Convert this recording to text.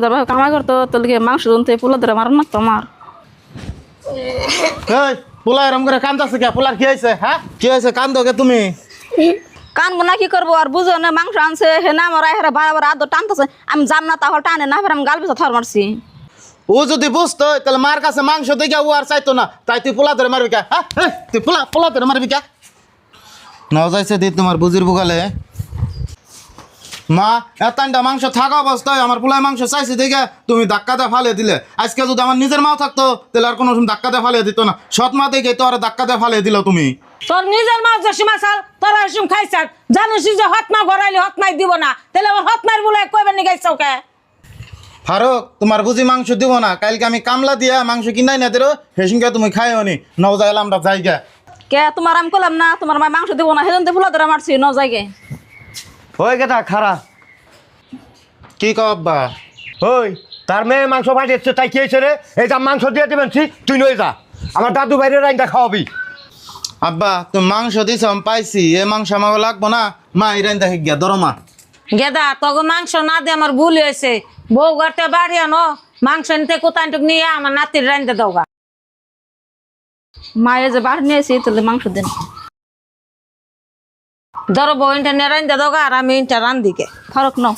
ধরবা কামাই করতো তোকে মাংস জনতে পোলা ধরে মারো না তোমার এই পোলা এরম করে কান্দাছে কে? পোলার কি হয়েছে? হ্যাঁ কি হয়েছে? কান্দো কে তুমি? কানবো না কি করবো আর বুঝো না মাংস আনছে হে না আমার হেরা বারবার আদর টানতেছে আমি যাম না তাহলে টানে না ফের আমি গাল পিছা থর মারছি ও যদি বুঝতো তাহলে মার কাছে মাংস দেখে ও আর চাইতো না। তাই তুই পোলা ধরে মারবি কে? হ্যাঁ তুই পোলা ধরে মারবি কে? নাও যাইছে দি তোমার বুঝির বুকালে মা এতটা মাংস থাকা অবস্থায় আমার পোলায় মাংস চাইছে দেখে তুমি ধাক্কাতে ফালিয়ে দিলে। আজকে যদি আমার নিজের মাও থাকতো তাহলে আর কোনো সময় ধাক্কাতে ফালিয়ে দিত না। সৎ মা দেখে তো আর ধাক্কাতে ফালিয়ে দিল তুমি। তোর নিজের মা যে সীমা চাল তোরা এসম খাইছাল জানিস যে হতমা গড়াইলে হতমাই দিব না তাহলে আমার হতমার বলে কইবার নি গাইছাও কে? ফারুক তোমার বুঝি মাংস দিব না? কালকে আমি কামলা দিয়া মাংস কিনাই না দিরো সেসিনকে তুমি খাইও নি। নাও যাইলাম আমরা জায়গা কে তোমার আমি করলাম না তোমার মা মাংস দিব না সেদিন তো পোলা ধরে মারছি ন জায়গায় ওই গেটা খারা কি কও আব্বা? ওই তার মেয়ে মাংস পাঠিয়েছে তাই কি হয়েছে রে? এই যা মাংস দিয়ে দেবেন তুই নই যা আমার দাদু বাইরে রাইনটা খাওয়াবি। আব্বা তুমি মাংস দিছ আমি পাইছি, এ মাংস আমাকে লাগবো না। মা ইরান দেখে গিয়া ধরো মা। গেদা তোকে মাংস না দিয়ে আমার ভুল হয়েছে বউ ঘরতে বাড়ি আনো মাংস নিতে কোথায় নিয়ে আমার নাতির রাইনতে দাওগা মায়ের যে বাড়ি নিয়েছি তাহলে মাংস দেন ধরো বউ ইন্টা নিয়ে রাইনতে দাওগা আর আমি ইন্টা রান দিকে ফারুক নাও